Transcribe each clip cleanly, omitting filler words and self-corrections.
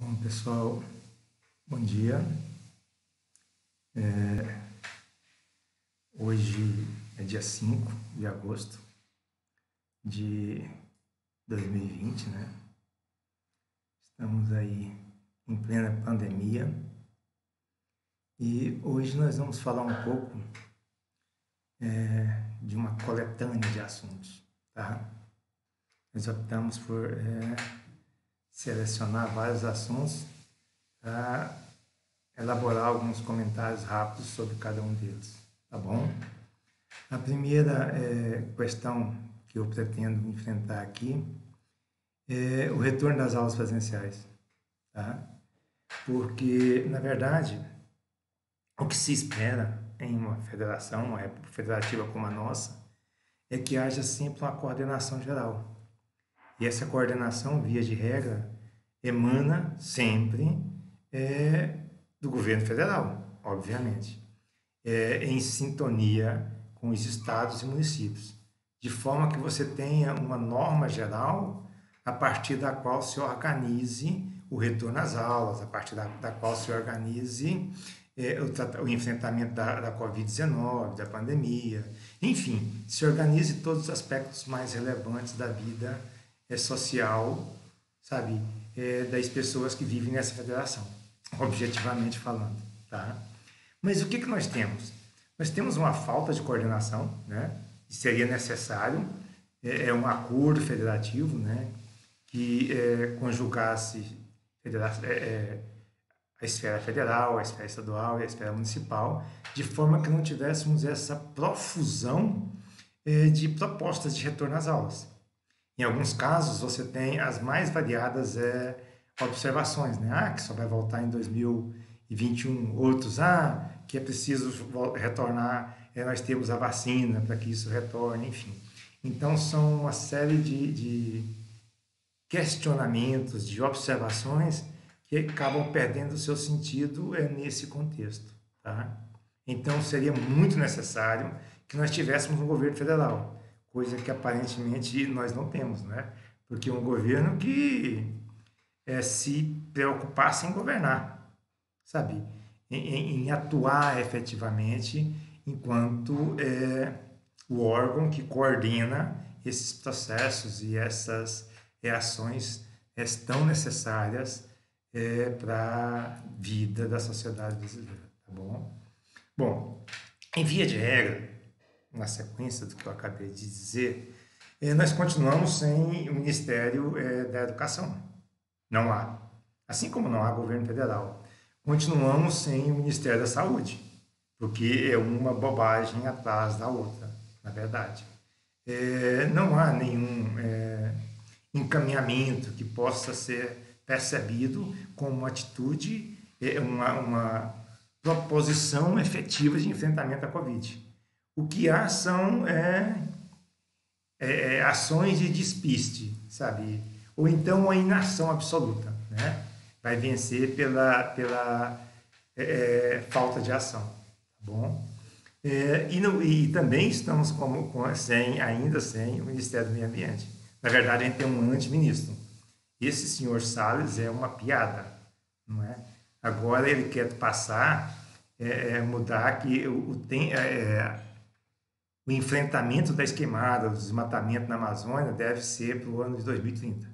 Bom, pessoal, bom dia. Hoje é dia 5 de agosto de 2020, né? Estamos aí em plena pandemia e hoje nós vamos falar um pouco de uma coletânea de assuntos, tá? Nós optamos por selecionar vários assuntos para elaborar alguns comentários rápidos sobre cada um deles, tá bom? A primeira questão que eu pretendo enfrentar aqui é o retorno das aulas presenciais, tá? Porque, na verdade, o que se espera em uma federação, uma época federativa como a nossa, é que haja sempre uma coordenação geral. E essa coordenação, via de regra, emana sempre do governo federal, obviamente, em sintonia com os estados e municípios, de forma que você tenha uma norma geral a partir da qual se organize o retorno às aulas, a partir da qual se organize o enfrentamento da Covid-19, da pandemia, enfim, se organize todos os aspectos mais relevantes da vida social, sabe, das pessoas que vivem nessa federação, objetivamente falando, tá? Mas o que nós temos? Nós temos uma falta de coordenação, né? Seria necessário um acordo federativo, né? Que conjugasse a esfera federal, a esfera estadual e a esfera municipal, de forma que não tivéssemos essa profusão de propostas de retorno às aulas. Em alguns casos, você tem as mais variadas observações, né? Que só vai voltar em 2021. Outros, que é preciso retornar, nós temos a vacina para que isso retorne, enfim. Então, são uma série de questionamentos, de observações que acabam perdendo o seu sentido nesse contexto, tá? Então, seria muito necessário que nós tivéssemos um governo federal, coisa que aparentemente nós não temos, né? Porque um governo que se preocupasse em governar, sabe? Em atuar efetivamente enquanto o órgão que coordena esses processos e essas ações tão necessárias para a vida da sociedade brasileira, tá bom? Bom, em via de regra, na sequência do que eu acabei de dizer, nós continuamos sem o Ministério da Educação. Não há. Assim como não há governo federal. Continuamos sem o Ministério da Saúde, porque é uma bobagem atrás da outra, na verdade. Não há nenhum encaminhamento que possa ser percebido como uma atitude, uma proposição efetiva de enfrentamento à Covid. O que há são ações de despiste, sabe? Ou então uma inação absoluta, né? Vai vencer pela falta de ação, tá bom? E também estamos ainda sem o Ministério do Meio Ambiente. Na verdade, a gente tem um antiministro. Esse senhor Salles é uma piada, não é? Agora ele quer passar, mudar que o enfrentamento das queimadas, do desmatamento na Amazônia deve ser para o ano de 2030.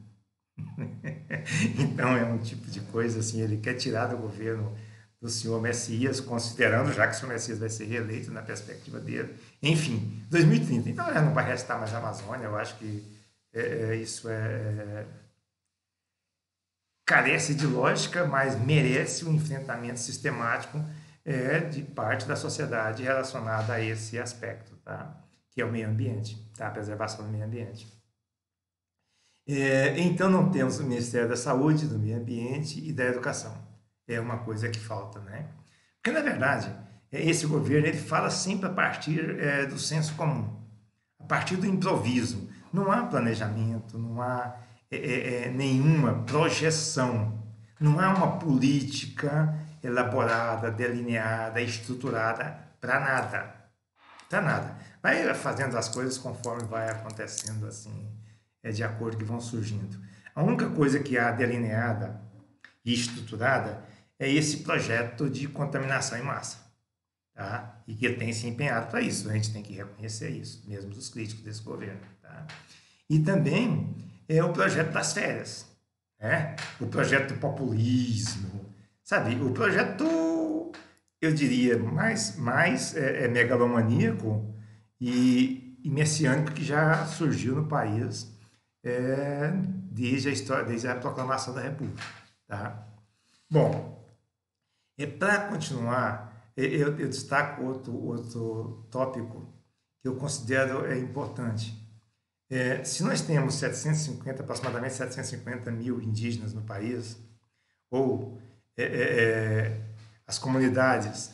Então é um tipo de coisa assim, ele quer tirar do governo do senhor Messias, considerando já que o senhor Messias vai ser reeleito na perspectiva dele, enfim, 2030. Então não vai restar mais a Amazônia, eu acho que isso carece de lógica, mas merece um enfrentamento sistemático de parte da sociedade relacionada a esse aspecto, tá? Que é o meio ambiente, tá? A preservação do meio ambiente. Então não temos o Ministério da Saúde, do Meio Ambiente e da Educação. É uma coisa que falta, né? Porque, na verdade, esse governo ele fala sempre a partir do senso comum, a partir do improviso. Não há planejamento, não há nenhuma projeção, não há uma política elaborada, delineada, estruturada para nada. Para nada. Vai fazendo as coisas conforme vai acontecendo, assim, de acordo que vão surgindo. A única coisa que há delineada e estruturada é esse projeto de contaminação em massa. Tá? E que ele tem se empenhado para isso, a gente tem que reconhecer isso, mesmo os críticos desse governo. Tá? E também é o projeto das férias, né? O projeto do populismo, sabe? O projeto, eu diria, mais megalomaníaco e messiânico que já surgiu no país desde a história, desde a proclamação da República. Tá? Bom, para continuar, eu destaco outro tópico que eu considero importante. Se nós temos aproximadamente 750 mil indígenas no país, ou as comunidades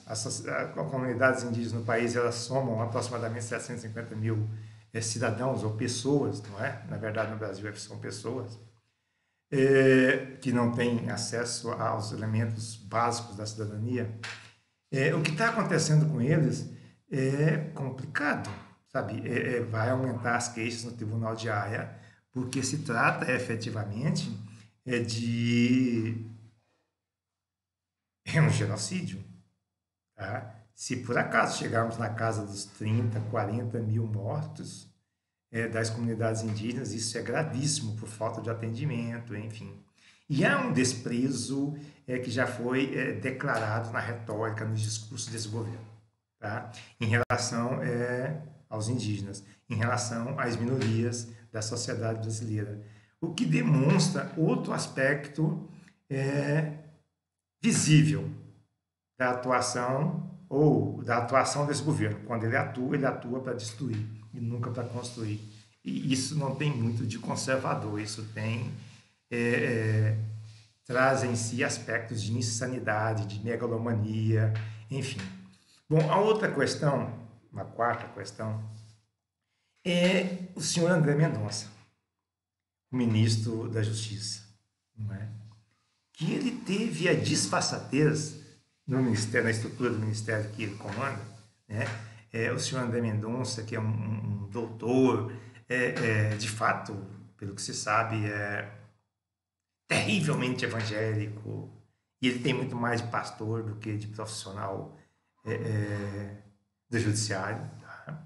indígenas no país, elas somam aproximadamente 750 mil cidadãos ou pessoas, não é? Na verdade, no Brasil são pessoas que não têm acesso aos elementos básicos da cidadania. O que está acontecendo com eles é complicado, sabe? Vai aumentar as queixas no Tribunal de Haia, porque se trata efetivamente de um genocídio. Tá? Se por acaso chegarmos na casa dos 30, 40 mil mortos das comunidades indígenas, isso é gravíssimo por falta de atendimento, enfim. E há um desprezo que já foi declarado na retórica, nos discursos desse governo, tá? Em relação aos indígenas, em relação às minorias da sociedade brasileira. O que demonstra outro aspecto visível da atuação desse governo. Quando ele atua para destruir e nunca para construir. E isso não tem muito de conservador, isso traz em si aspectos de insanidade, de megalomania, enfim. Bom, a outra questão, uma quarta questão, é o senhor André Mendonça, o ministro da Justiça, não é? Que ele teve a disfarçatez no ministério, na estrutura do ministério que ele comanda, né? O senhor André Mendonça, que é um doutor, de fato, pelo que se sabe, terrivelmente evangélico, e ele tem muito mais de pastor do que de profissional do judiciário, tá?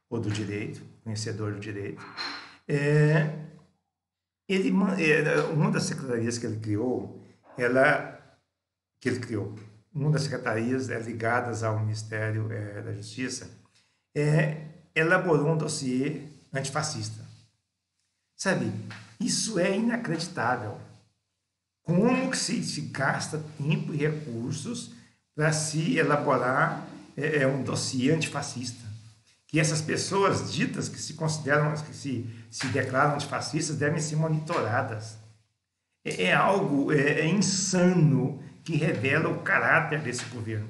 Ou do direito, conhecedor do direito. Uma das secretarias que ele criou, uma das secretarias ligadas ao Ministério da Justiça, elaborou um dossiê antifascista. Sabe, isso é inacreditável. Como que se gasta tempo e recursos para se elaborar um dossiê antifascista? Que essas pessoas ditas que se consideram, que se declaram antifascistas, devem ser monitoradas. É algo insano que revela o caráter desse governo,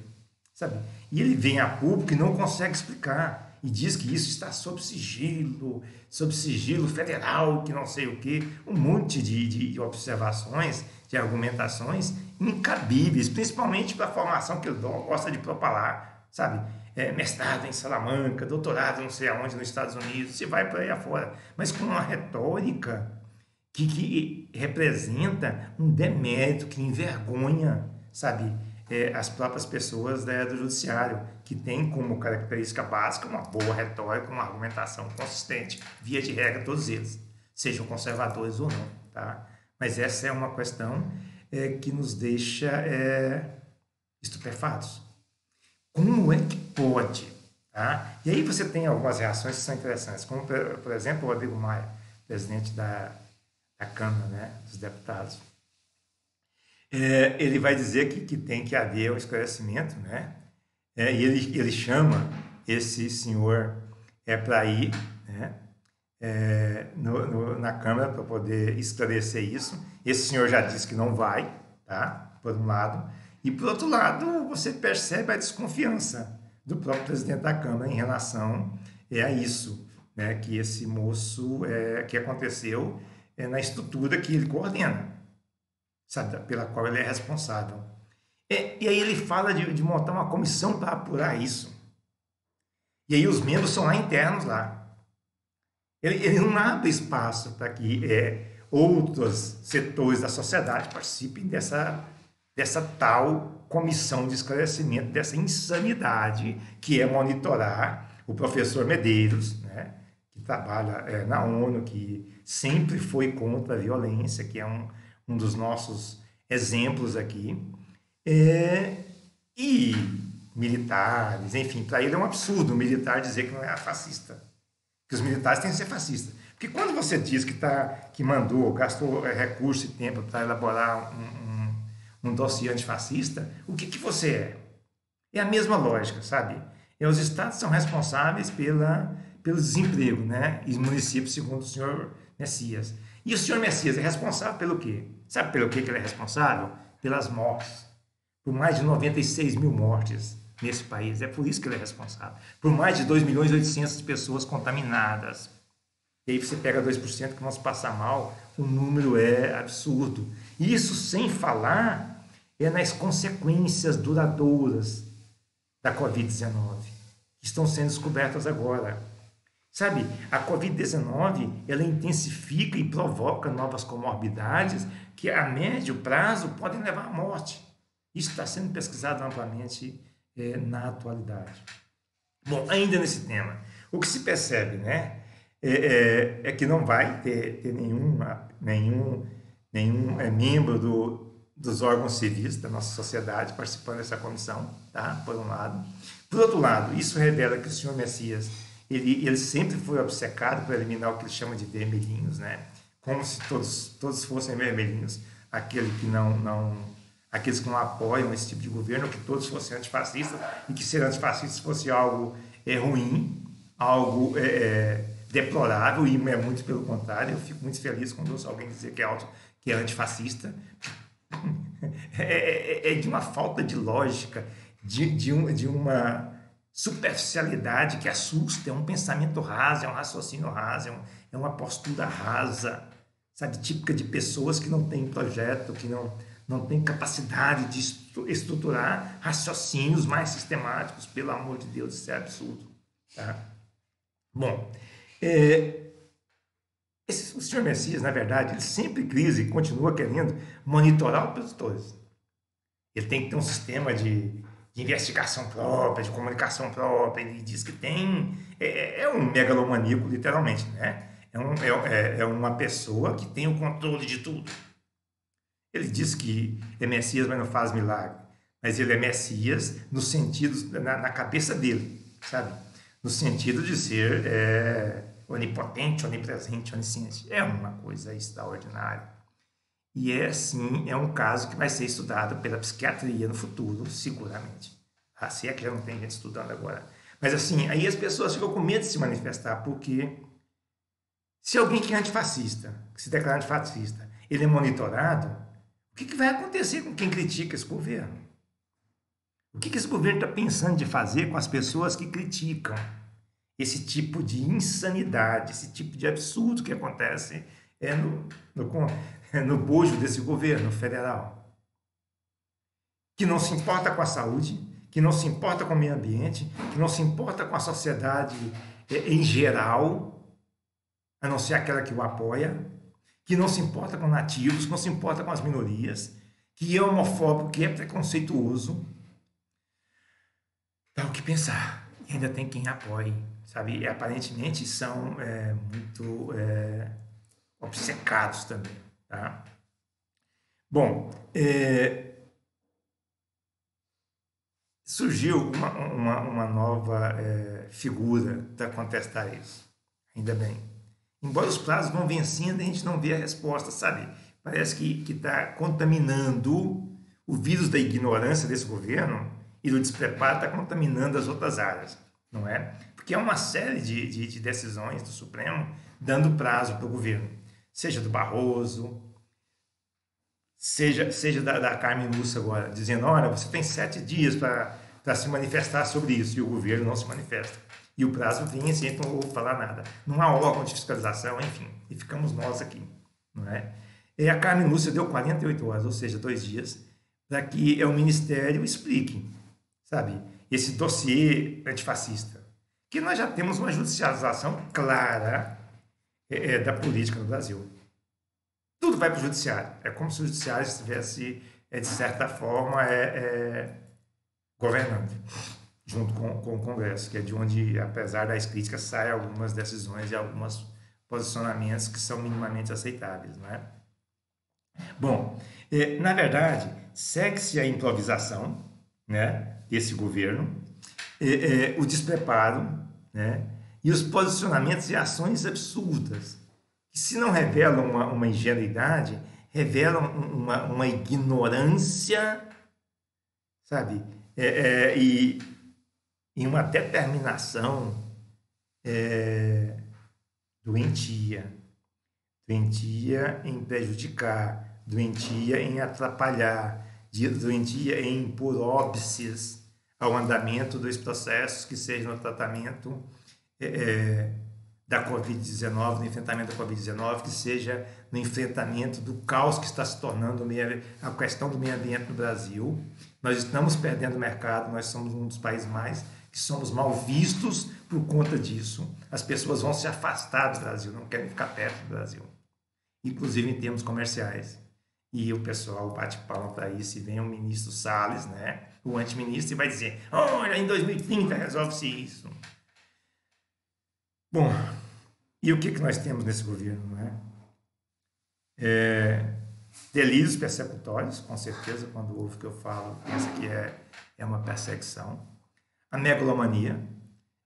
sabe? E ele vem a público e não consegue explicar e diz que isso está sob sigilo federal, que não sei o quê, um monte de observações, de argumentações incabíveis, principalmente para a formação que ele gosta de propalar, sabe? Mestrado em Salamanca, doutorado não sei aonde nos Estados Unidos, você vai para aí afora, mas com uma retórica que representa um demérito, que envergonha, sabe, as próprias pessoas do judiciário, que tem como característica básica uma boa retórica, uma argumentação consistente, via de regra todos eles, sejam conservadores ou não, tá? Mas essa é uma questão que nos deixa estupefatos. Como é que pode? Tá? E aí você tem algumas reações que são interessantes, como, por exemplo, o Rodrigo Maia, presidente da Câmara, né, dos Deputados. Ele vai dizer que tem que haver um esclarecimento, né? E ele chama esse senhor para ir, né, na Câmara para poder esclarecer isso. Esse senhor já disse que não vai, tá? Por um lado. E, por outro lado, você percebe a desconfiança do próprio presidente da Câmara em relação a isso, né? Que esse moço, que aconteceu na estrutura que ele coordena, sabe? Pela qual ele é responsável. E aí ele fala de montar uma comissão para apurar isso. E aí os membros são lá internos lá. Ele não abre espaço para que outros setores da sociedade participem dessa dessa tal comissão de esclarecimento dessa insanidade que é monitorar o professor Medeiros, né, que trabalha na ONU, que sempre foi contra a violência, que é um dos nossos exemplos aqui, e militares, enfim, para ele é um absurdo o militar dizer que não é fascista, que os militares têm que ser fascistas. Porque quando você diz que mandou, gastou recurso e tempo para elaborar um dossiê antifascista, o que você é? É a mesma lógica, sabe? Os estados são responsáveis pelo desemprego, né? E os municípios, segundo o senhor Messias. E o senhor Messias é responsável pelo quê? Sabe pelo que ele é responsável? Pelas mortes. Por mais de 96 mil mortes nesse país. É por isso que ele é responsável. Por mais de 2 milhões e 800 de pessoas contaminadas. E aí você pega 2% que vão se passar mal, o número é absurdo. Isso sem falar nas consequências duradouras da Covid-19, que estão sendo descobertas agora. Sabe, a Covid-19, ela intensifica e provoca novas comorbidades que a médio prazo podem levar à morte. Isso está sendo pesquisado amplamente na atualidade. Bom, ainda nesse tema, o que se percebe, né, é que não vai ter nenhum membro dos órgãos civis da nossa sociedade participando dessa comissão, tá? Por um lado. Por outro lado, isso revela que o senhor Messias, ele sempre foi obcecado por eliminar o que ele chama de vermelhinhos, né? Como se todos fossem vermelhinhos, aqueles que não apoiam esse tipo de governo, que todos fossem antifascistas, e que ser antifascista fosse algo ruim, algo deplorável, e é muito pelo contrário. Eu fico muito feliz quando ouço alguém dizer que é antifascista. É de uma falta de lógica, de uma superficialidade que assusta. É um pensamento raso, é um raciocínio raso, é uma postura rasa, sabe, típica de pessoas que não têm projeto, que não têm capacidade de estruturar raciocínios mais sistemáticos. Pelo amor de Deus, isso é absurdo, tá? Bom, o senhor Messias, na verdade, ele sempre quis e continua querendo monitorar os opositores. Ele tem que ter um sistema de investigação própria, de comunicação própria. Ele diz que tem... É um megalomaníaco, literalmente, né? É uma pessoa que tem o controle de tudo. Ele diz que é Messias, mas não faz milagre. Mas ele é Messias no sentido, na cabeça dele, sabe? No sentido de ser onipotente, onipresente, onisciente. É uma coisa extraordinária. E sim, é um caso que vai ser estudado pela psiquiatria no futuro, seguramente. Se é que já não tem gente estudando agora. Mas assim, aí as pessoas ficam com medo de se manifestar, porque se alguém que é antifascista, que se declara antifascista, ele é monitorado, o que vai acontecer com quem critica esse governo? O que esse governo está pensando de fazer com as pessoas que criticam esse tipo de insanidade, esse tipo de absurdo que acontece no bojo desse governo federal? Que não se importa com a saúde, que não se importa com o meio ambiente, que não se importa com a sociedade em geral, a não ser aquela que o apoia, que não se importa com nativos, que não se importa com as minorias, que é homofóbico, que é preconceituoso. Dá o que pensar. E ainda tem quem apoie, sabe? E aparentemente são muito obcecados também, tá? Bom, surgiu uma nova figura para contestar isso. Ainda bem. Embora os prazos vão vencendo, a gente não vê a resposta, sabe? Parece que está contaminando o vírus da ignorância desse governo e do despreparo, está contaminando as outras áreas, não é? Porque é uma série de decisões do Supremo dando prazo para o governo, seja do Barroso, seja da Carmen Lúcia agora, dizendo, olha, você tem 7 dias para se manifestar sobre isso, e o governo não se manifesta. E o prazo vence, e então não vou falar nada. Não há órgão de fiscalização, enfim, e ficamos nós aqui, não é? E a Carmen Lúcia deu 48 horas, ou seja, 2 dias, para que o Ministério explique, sabe, esse dossiê antifascista. Que nós já temos uma judicialização clara da política no Brasil. Tudo vai para o judiciário. É como se o judiciário estivesse de certa forma, governando, junto com o Congresso, que é de onde, apesar das críticas, saem algumas decisões e alguns posicionamentos que são minimamente aceitáveis, não é? Bom, na verdade, segue-se a improvisação, né, desse governo, o despreparo, né, e os posicionamentos e ações absurdas, que se não revelam uma ingenuidade, revelam uma ignorância, sabe, e uma determinação doentia em prejudicar, doentia em atrapalhar, doentia em impor óbices ao andamento dos processos que sejam no tratamento da Covid-19, no enfrentamento da Covid-19, que seja no enfrentamento do caos que está se tornando a questão do meio ambiente no Brasil. Nós estamos perdendo mercado, nós somos um dos países que somos mal vistos por conta disso. As pessoas vão se afastar do Brasil, não querem ficar perto do Brasil, inclusive em termos comerciais. E o pessoal bate palma para isso, e vem o ministro Salles, né, o antiministro, e vai dizer, olha, em 2030 resolve-se isso. Bom, e o que nós temos nesse governo, né? Delírios persecutórios, com certeza, quando ouve o que eu falo, pensa que é uma perseguição. A megalomania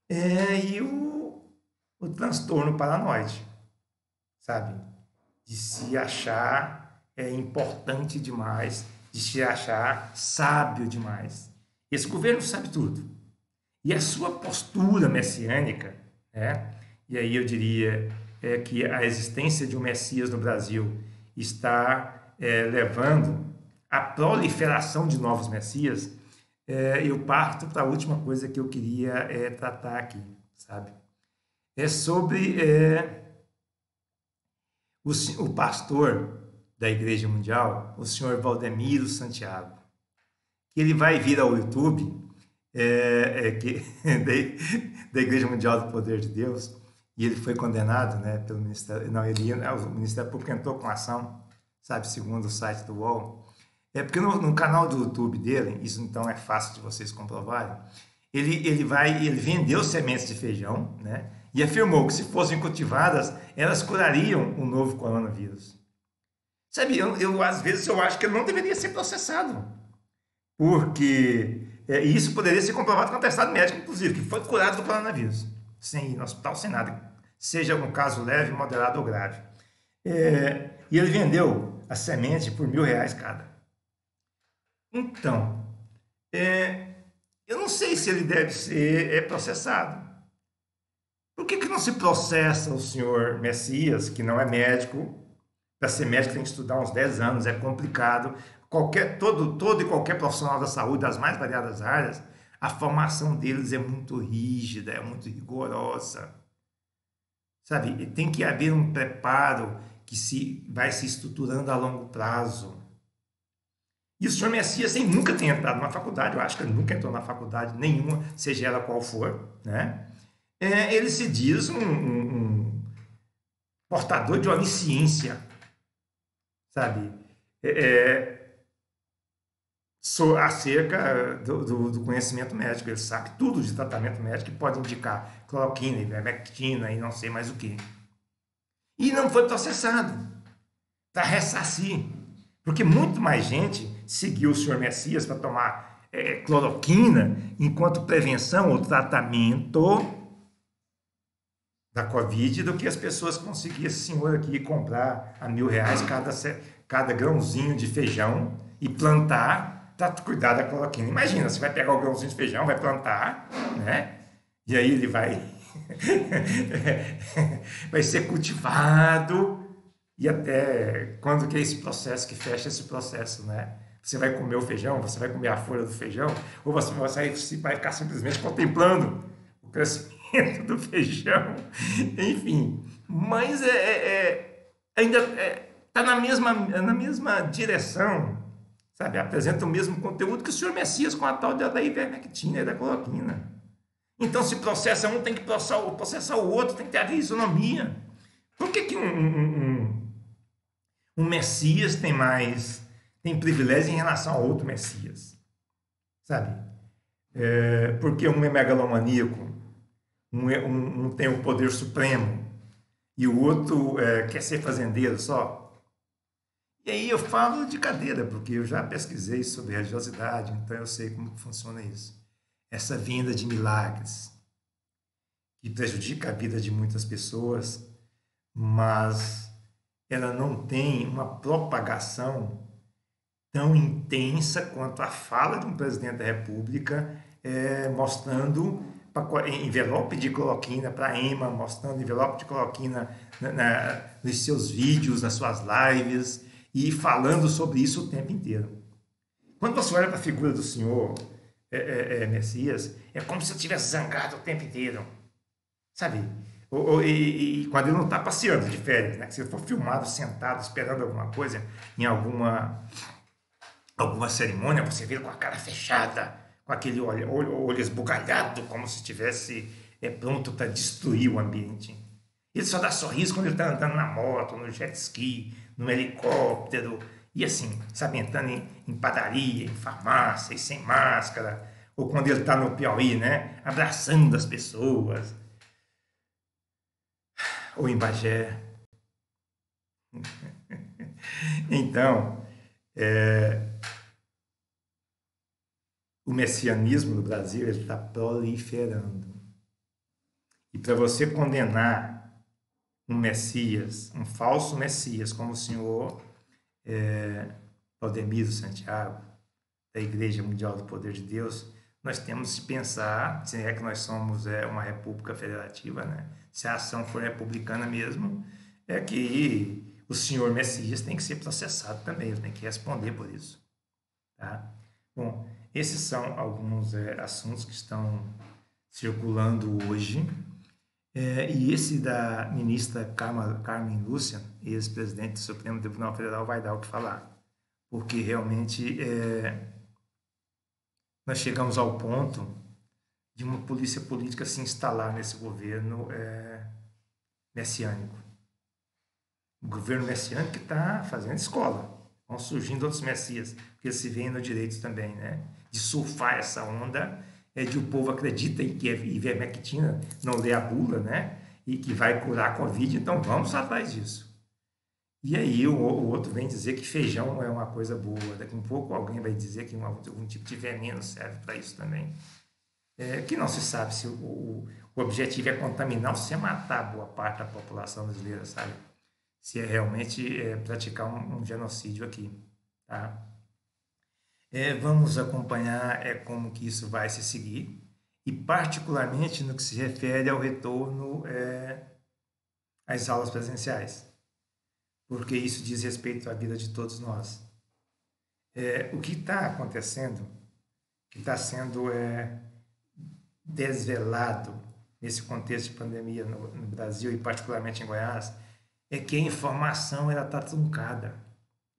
e o transtorno paranoide, sabe? De se achar importante demais, de se achar sábio demais. Esse governo sabe tudo. E a sua postura messiânica, né? E aí eu diria que a existência de um Messias no Brasil está levando à proliferação de novos Messias. Eu parto para a última coisa que eu queria tratar aqui, sabe? É sobre o pastor da Igreja Mundial, o senhor Valdemiro Santiago, que ele vai vir ao YouTube da Igreja Mundial do Poder de Deus, e ele foi condenado, né, pelo Ministério... Não, o Ministério Público entrou com ação, sabe, segundo o site do UOL. Porque no canal do YouTube dele, isso então é fácil de vocês comprovarem, ele vendeu sementes de feijão, né, e afirmou que se fossem cultivadas, elas curariam o novo coronavírus. Sabe, às vezes eu acho que ele não deveria ser processado, porque isso poderia ser comprovado com atestado médico, inclusive, que foi curado do coronavírus, sem ir no hospital, sem nada, seja um caso leve, moderado ou grave. E ele vendeu a semente por R$1.000 cada. Então, eu não sei se ele deve ser processado. Por que não se processa o senhor Messias, que não é médico? Para ser médico tem que estudar uns 10 anos, é complicado. Todo e qualquer profissional da saúde, das mais variadas áreas, a formação deles é muito rígida, é muito rigorosa. Sabe? Tem que haver um preparo que vai se estruturando a longo prazo. E o senhor Messias, sem nunca ter entrado na faculdade, eu acho que ele nunca entrou na faculdade nenhuma, seja ela qual for, né? Ele se diz um portador de onisciência, sabe? Acerca do conhecimento médico. Ele sabe tudo de tratamento médico, que pode indicar cloroquina, ivermectina e não sei mais o que. E não foi processado para ressarcir, porque muito mais gente seguiu o senhor Messias para tomar cloroquina enquanto prevenção ou tratamento da Covid do que as pessoas conseguiam esse senhor aqui comprar a R$1.000 cada grãozinho de feijão e plantar para cuidar da cloroquina. Imagina, você vai pegar o grãozinho de feijão, vai plantar, né? E aí ele vai ser cultivado, e até quando que é esse processo, que fecha esse processo, né? Você vai comer o feijão, você vai comer a folha do feijão, ou você vai ficar simplesmente contemplando o crescimento do feijão, enfim. Mas ainda está na mesma direção, sabe? Apresenta o mesmo conteúdo que o senhor Messias com a tal da ivermectina e da cloroquina. Então, se processa um, tem que processar o outro, tem que ter a isonomia. Por que um Messias tem mais tem privilégio em relação ao outro Messias, sabe? Porque um é megalomaníaco, um tem o poder supremo e o outro quer ser fazendeiro só. E aí eu falo de cadeira, porque eu já pesquisei sobre religiosidade, então eu sei como que funciona isso. Essa vinda de milagres, que prejudica a vida de muitas pessoas, mas ela não tem uma propagação tão intensa quanto a fala de um presidente da República, mostrando envelope de cloroquina para a EMA, mostrando envelope de cloroquina nos seus vídeos, nas suas lives, e falando sobre isso o tempo inteiro. Quando você olha para a figura do Senhor Messias, é como se eu tivesse zangado o tempo inteiro, sabe? E quando ele não está passeando de férias, né? Se ele for filmado sentado esperando alguma coisa em alguma cerimônia, você vê ele com a cara fechada, com aquele olho esbugalhado, como se estivesse pronto para destruir o ambiente. Ele só dá sorriso quando ele está andando na moto, no jet ski, no helicóptero, e assim, sabe, entrando em padaria, em farmácia, e sem máscara, ou quando ele está no Piauí, né, abraçando as pessoas, ou em Bagé. Então, o messianismo no Brasil está proliferando. E para você condenar um Messias, um falso Messias, como o senhor Valdemiro Santiago, da Igreja Mundial do Poder de Deus, nós temos que pensar, se é que nós somos uma república federativa, né? Se a ação for republicana mesmo, é que o senhor Messias tem que ser processado também, tem que responder por isso. Tá? Bom, esses são alguns assuntos que estão circulando hoje. E esse da ministra Carmen Lúcia, ex-presidente do Supremo Tribunal Federal, vai dar o que falar. Porque realmente nós chegamos ao ponto de uma polícia política se instalar nesse governo messiânico. O governo messiânico que está fazendo escola. Vão surgindo outros messias, porque eles se veem no direito também, né? De surfar essa onda de o povo acredita em que ivermectina não lê a bula, né? E que vai curar a Covid, então vamos atrás disso. E aí o outro vem dizer que feijão é uma coisa boa. Daqui a um pouco alguém vai dizer que algum tipo de veneno serve para isso também. Que não se sabe se o objetivo é contaminar ou se é matar boa parte da população brasileira, sabe? Se é realmente praticar um genocídio aqui, tá? Vamos acompanhar como que isso vai se seguir e particularmente no que se refere ao retorno às aulas presenciais, porque isso diz respeito à vida de todos nós. O que está acontecendo, que está sendo desvelado nesse contexto de pandemia no Brasil e particularmente em Goiás, é que a informação ela está truncada.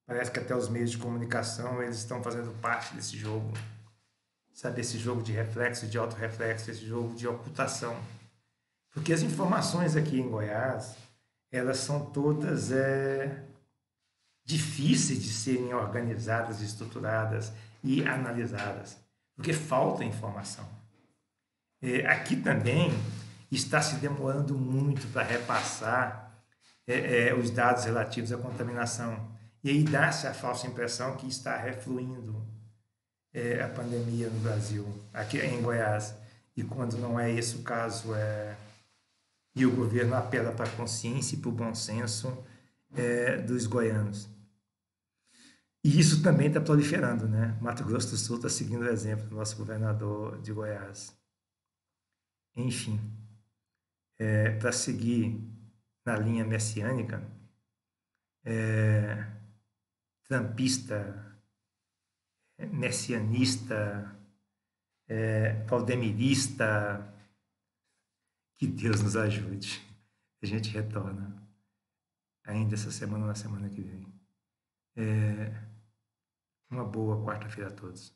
Parece que até os meios de comunicação eles estão fazendo parte desse jogo. Sabe, esse jogo de reflexo, de autorreflexo, esse jogo de ocultação. Porque as informações aqui em Goiás, elas são todas difíceis de serem organizadas, estruturadas e analisadas. Porque falta informação. Aqui também está se demorando muito para repassar os dados relativos à contaminação. E aí dá-se a falsa impressão que está refluindo a pandemia no Brasil, aqui em Goiás. E quando não é esse o caso, e o governo apela para a consciência e para o bom senso dos goianos. E isso também está proliferando, né? Mato Grosso do Sul está seguindo o exemplo do nosso governador de Goiás. Enfim, para seguir na linha messiânica, trampista, messianista, valdemirista, que Deus nos ajude. A gente retorna ainda essa semana ou na semana que vem. Uma boa quarta-feira a todos.